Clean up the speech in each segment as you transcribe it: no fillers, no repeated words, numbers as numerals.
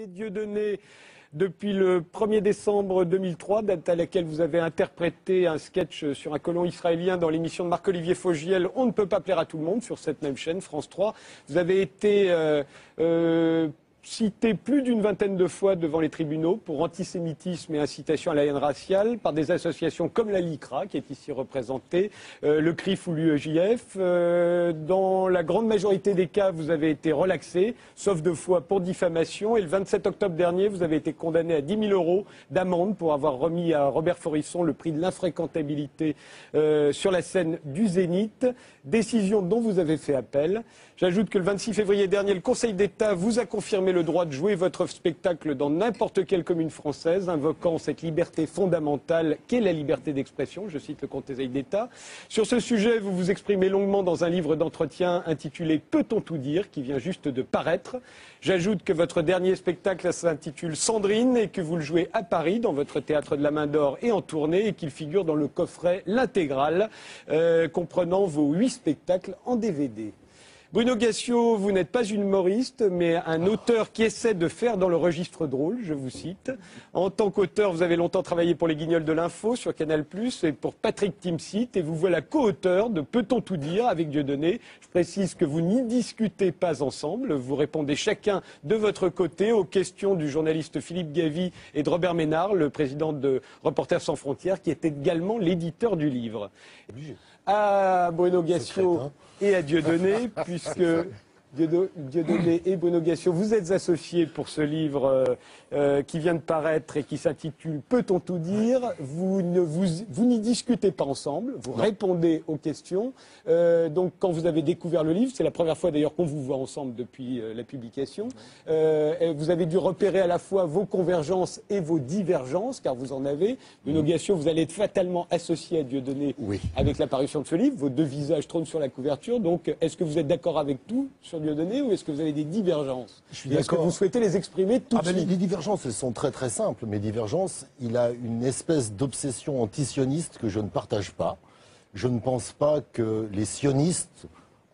Dieudonné, depuis le 1er décembre 2003, date à laquelle vous avez interprété un sketch sur un colon israélien dans l'émission de Marc-Olivier Fogiel, On ne peut pas plaire à tout le monde, sur cette même chaîne, France 3. Vous avez été cité plus d'une vingtaine de fois devant les tribunaux pour antisémitisme et incitation à la haine raciale par des associations comme la LICRA, qui est ici représentée, le CRIF ou l'UEJF. Dans la grande majorité des cas, vous avez été relaxé, sauf 2 fois pour diffamation. Et le 27 octobre dernier, vous avez été condamné à 10 000 € d'amende pour avoir remis à Robert Forisson le prix de l'infréquentabilité sur la scène du Zénith. Décision dont vous avez fait appel. J'ajoute que le 26 février dernier, le Conseil d'État vous a confirmé le droit de jouer votre spectacle dans n'importe quelle commune française, invoquant cette liberté fondamentale qu'est la liberté d'expression. Je cite le Conseil d'État. Sur ce sujet, vous vous exprimez longuement dans un livre d'entretien intitulé « Peut-on tout dire ?», qui vient juste de paraître. J'ajoute que votre dernier spectacle s'intitule Sandrine et que vous le jouez à Paris, dans votre théâtre de la Main d'Or et en tournée, et qu'il figure dans le coffret L'Intégrale, comprenant vos 8 spectacles en DVD. Bruno Gassio, vous n'êtes pas humoriste, mais un auteur qui essaie de faire dans le registre drôle, je vous cite. En tant qu'auteur, vous avez longtemps travaillé pour les Guignols de l'Info sur Canal+, et pour Patrick Timsit, et vous voilà co-auteur de Peut-on tout dire avec Dieudonné. Je précise que vous n'y discutez pas ensemble, vous répondez chacun de votre côté aux questions du journaliste Philippe Gavy et de Robert Ménard, le président de Reporters sans frontières, qui était également l'éditeur du livre. À Bruno Gassio et à Dieudonné, puisque Dieudonné et Bruno Gassio, vous êtes associés pour ce livre qui vient de paraître et qui s'intitule Peut-on tout dire. Vous n'y discutez pas ensemble, vous répondez aux questions. Donc quand vous avez découvert le livre, c'est la première fois d'ailleurs qu'on vous voit ensemble depuis la publication, vous avez dû repérer à la fois vos convergences et vos divergences, car vous en avez. Bruno Gassio, vous allez être fatalement associé à Dieudonné avec l'apparition de ce livre. Vos 2 visages trônent sur la couverture. Donc est-ce que vous êtes d'accord avec tout sur Dieudonné ou est-ce que vous avez des divergences? Je suis d'accord. Est-ce que vous souhaitez les exprimer tout de suite? Les divergences, elles sont très très simples. Mes divergences, il a une espèce d'obsession antisioniste que je ne partage pas. Je ne pense pas que les sionistes,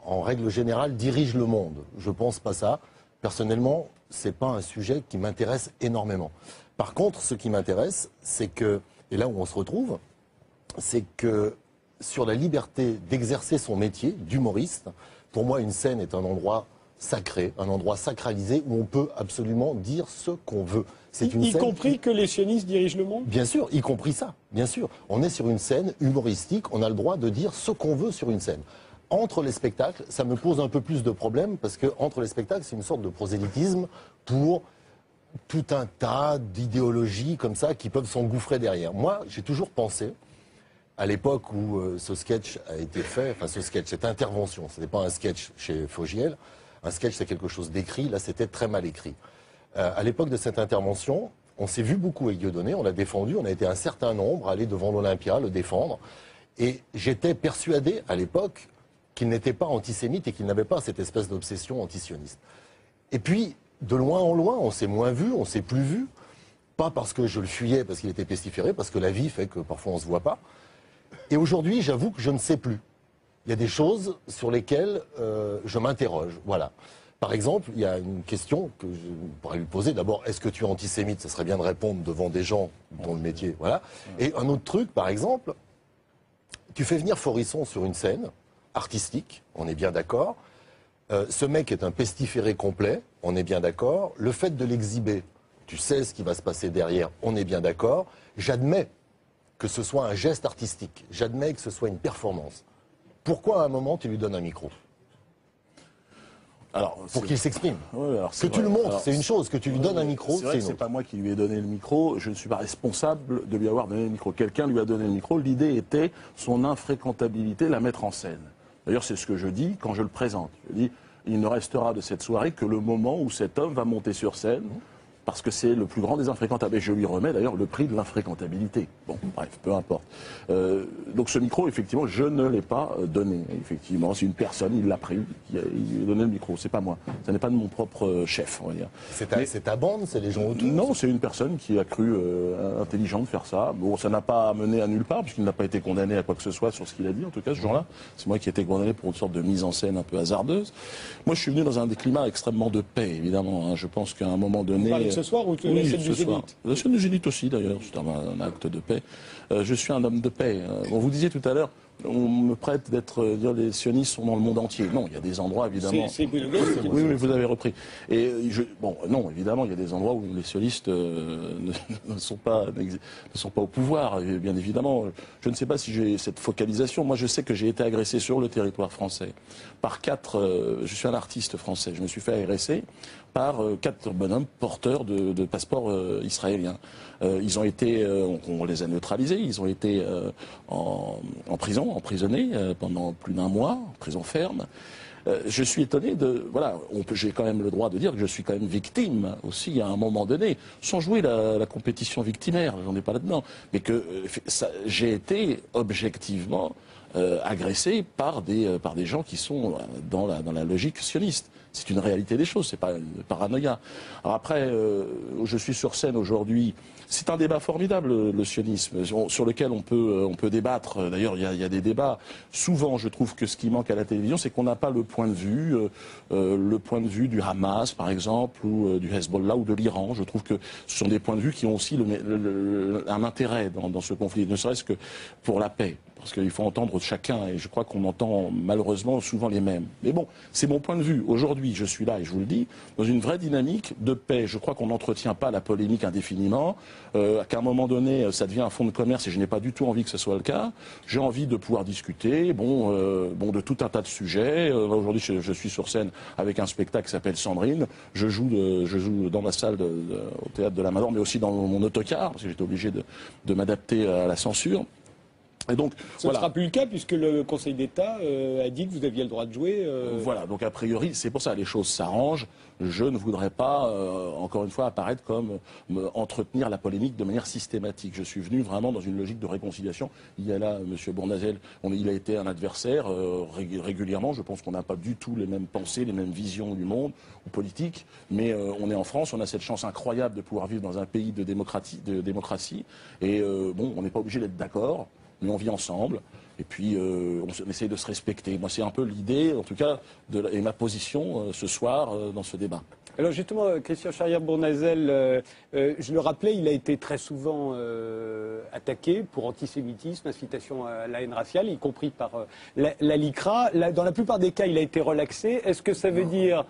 en règle générale, dirigent le monde. Je ne pense pas ça. Personnellement, ce n'est pas un sujet qui m'intéresse énormément. Par contre, ce qui m'intéresse, c'est que, et là où on se retrouve, c'est que sur la liberté d'exercer son métier d'humoriste, pour moi, une scène est un endroit sacré, un endroit sacralisé où on peut absolument dire ce qu'on veut. Y compris que les sionistes dirigent le monde? Bien sûr, y compris ça, bien sûr. On est sur une scène humoristique, on a le droit de dire ce qu'on veut sur une scène. Entre les spectacles, ça me pose un peu plus de problèmes parce que entre les spectacles, c'est une sorte de prosélytisme pour tout un tas d'idéologies comme ça qui peuvent s'engouffrer derrière. Moi, j'ai toujours pensé, à l'époque où ce sketch a été fait, enfin ce sketch, cette intervention, ce n'était pas un sketch chez Fogiel, un sketch c'est quelque chose d'écrit, là c'était très mal écrit. À l'époque de cette intervention, on s'est vu beaucoup avec Dieudonné, on l'a défendu, on a été un certain nombre à aller devant l'Olympia, le défendre, et j'étais persuadé à l'époque qu'il n'était pas antisémite et qu'il n'avait pas cette espèce d'obsession antisioniste. Et puis, de loin en loin, on s'est moins vu, on s'est plus vu, pas parce que je le fuyais, parce qu'il était pestiféré, parce que la vie fait que parfois on ne se voit pas. Et aujourd'hui, j'avoue que je ne sais plus. Il y a des choses sur lesquelles je m'interroge. Voilà. Par exemple, il y a une question que je pourrais lui poser. D'abord, est-ce que tu es antisémite? Ça serait bien de répondre devant des gens dont le métier. Voilà. Et un autre truc, par exemple, tu fais venir Forisson sur une scène artistique, on est bien d'accord. Ce mec est un pestiféré complet, on est bien d'accord. Le fait de l'exhiber, tu sais ce qui va se passer derrière, on est bien d'accord. J'admets que ce soit un geste artistique, j'admets que ce soit une performance. Pourquoi à un moment tu lui donnes un micro? Alors, pour qu'il s'exprime. Ouais, que tu le montres, c'est une chose. Que tu lui donnes un micro, c'est une autre. C'est pas moi qui lui ai donné le micro. Je ne suis pas responsable de lui avoir donné le micro. Quelqu'un lui a donné le micro. L'idée était son infréquentabilité, la mettre en scène. D'ailleurs, c'est ce que je dis quand je le présente. Je dis, il ne restera de cette soirée que le moment où cet homme va monter sur scène, parce que c'est le plus grand des infréquentables. Et je lui remets d'ailleurs le prix de l'infréquentabilité. Bon, bref, peu importe. Donc ce micro, effectivement, je ne l'ai pas donné. Effectivement, c'est une personne, il l'a pris, il a donné le micro. C'est pas moi. Ça n'est pas de mon propre chef, on va dire. C'est ta bande, c'est les gens autour? Non, c'est une personne qui a cru intelligent de faire ça. Bon, ça n'a pas mené à nulle part, puisqu'il n'a pas été condamné à quoi que ce soit sur ce qu'il a dit, en tout cas, ce jour-là. C'est moi qui ai été condamné pour une sorte de mise en scène un peu hasardeuse. Moi, je suis venu dans un climat extrêmement de paix, évidemment. Hein. Je pense qu'à un moment donné... Vous parlez de ce soir ou de la scène du Zénith? La scène du Zénith aussi, d'ailleurs. C'est un acte de paix. Je suis un homme de paix. On vous disait tout à l'heure, on me prête d'être dire les sionistes sont dans le monde entier. Non, il y a des endroits évidemment. Oui, mais vous avez repris. Et bon, non, évidemment, il y a des endroits où les sionistes ne sont pas au pouvoir. Et bien évidemment, je ne sais pas si j'ai cette focalisation. Moi, je sais que j'ai été agressé sur le territoire français par je suis un artiste français. Je me suis fait agresser par 4 bonhommes porteurs de passeports israéliens. Ils ont été, on les a neutralisés. Ils ont été en prison, emprisonnés pendant plus d'1 mois, en prison ferme. Je suis étonné voilà, j'ai quand même le droit de dire que je suis quand même victime aussi à un moment donné, sans jouer la compétition victimaire, j'en ai pas là-dedans, mais que j'ai été objectivement agressé par des gens qui sont dans la logique sioniste. C'est une réalité des choses, c'est pas une paranoïa. Alors après, je suis sur scène aujourd'hui. C'est un débat formidable, le sionisme, sur lequel on peut débattre. D'ailleurs, il y a des débats. Souvent, je trouve que ce qui manque à la télévision, c'est qu'on n'a pas le point de vue du Hamas, par exemple, ou du Hezbollah ou de l'Iran. Je trouve que ce sont des points de vue qui ont aussi un intérêt dans ce conflit, ne serait-ce que pour la paix. Parce qu'il faut entendre chacun, et je crois qu'on entend malheureusement souvent les mêmes. Mais bon, c'est mon point de vue. Aujourd'hui, je suis là, et je vous le dis, dans une vraie dynamique de paix. Je crois qu'on n'entretient pas la polémique indéfiniment, qu'à un moment donné, ça devient un fonds de commerce, et je n'ai pas du tout envie que ce soit le cas. J'ai envie de pouvoir discuter, de tout un tas de sujets. Aujourd'hui, je suis sur scène avec un spectacle qui s'appelle Sandrine. Je joue dans ma salle au Théâtre de la Madone, mais aussi dans mon autocar, parce que j'étais obligé de m'adapter à la censure. Et donc, ce ne sera plus le cas puisque le Conseil d'État a dit que vous aviez le droit de jouer. Voilà, donc a priori, c'est pour ça les choses s'arrangent. Je ne voudrais pas, encore une fois, apparaître comme entretenir la polémique de manière systématique. Je suis venu vraiment dans une logique de réconciliation. Il y a là, M. Bournazel, il a été un adversaire régulièrement. Je pense qu'on n'a pas du tout les mêmes pensées, les mêmes visions du monde ou politiques. Mais on est en France, on a cette chance incroyable de pouvoir vivre dans un pays de démocratie. Et on n'est pas obligé d'être d'accord. Mais on vit ensemble, et puis on essaye de se respecter. Moi, c'est un peu l'idée, en tout cas, et ma position ce soir dans ce débat. Alors justement, Christian Charrière-Bournazel, je le rappelais, il a été très souvent attaqué pour antisémitisme, incitation à la haine raciale, y compris par la LICRA. Dans la plupart des cas, il a été relaxé. Est-ce que ça veut dire...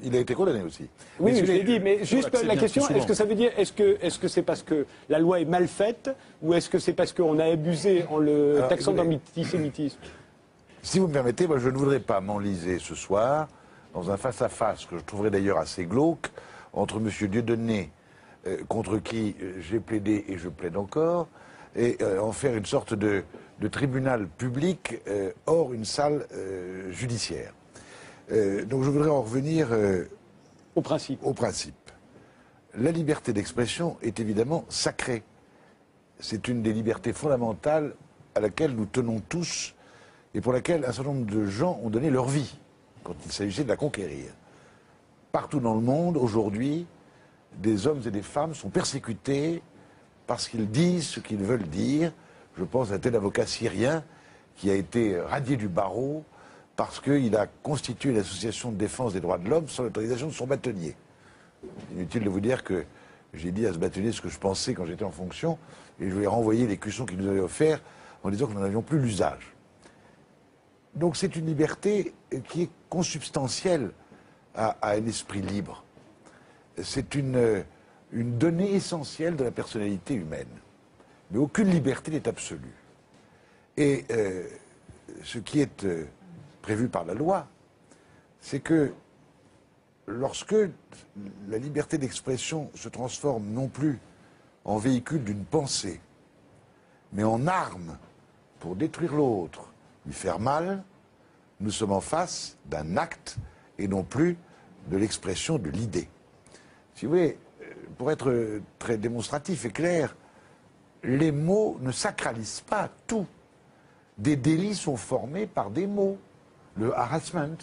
Il a été condamné aussi. Oui, je l'ai dit, mais juste la question, est-ce que ça veut dire, est-ce que c'est parce que la loi est mal faite, ou est-ce que c'est parce qu'on a abusé en le taxant d'antisémitisme? Si vous me permettez, moi je ne voudrais pas m'enliser ce soir dans un face-à-face que je trouverais d'ailleurs assez glauque entre M. Dieudonné, contre qui j'ai plaidé et je plaide encore, et en faire une sorte de tribunal public hors une salle judiciaire. Donc je voudrais en revenir au principe. La liberté d'expression est évidemment sacrée. C'est une des libertés fondamentales à laquelle nous tenons tous et pour laquelle un certain nombre de gens ont donné leur vie quand il s'agissait de la conquérir. Partout dans le monde, aujourd'hui, des hommes et des femmes sont persécutés parce qu'ils disent ce qu'ils veulent dire. Je pense à un tel avocat syrien qui a été radié du barreau parce qu'il a constitué l'association de défense des droits de l'homme sans l'autorisation de son bâtonnier. Inutile de vous dire que j'ai dit à ce bâtonnier ce que je pensais quand j'étais en fonction, et je lui ai renvoyé les cuissons qu'il nous avait offerts en disant que nous n'en avions plus l'usage. Donc c'est une liberté qui est consubstantielle à un esprit libre. C'est une donnée essentielle de la personnalité humaine. Mais aucune liberté n'est absolue. Et ce qui est prévu par la loi, c'est que lorsque la liberté d'expression se transforme non plus en véhicule d'une pensée, mais en arme pour détruire l'autre, lui faire mal, nous sommes en face d'un acte et non plus de l'expression de l'idée. Si vous voulez, pour être très démonstratif et clair, les mots ne sacralisent pas tout. Des délits sont formés par des mots. Le harassment,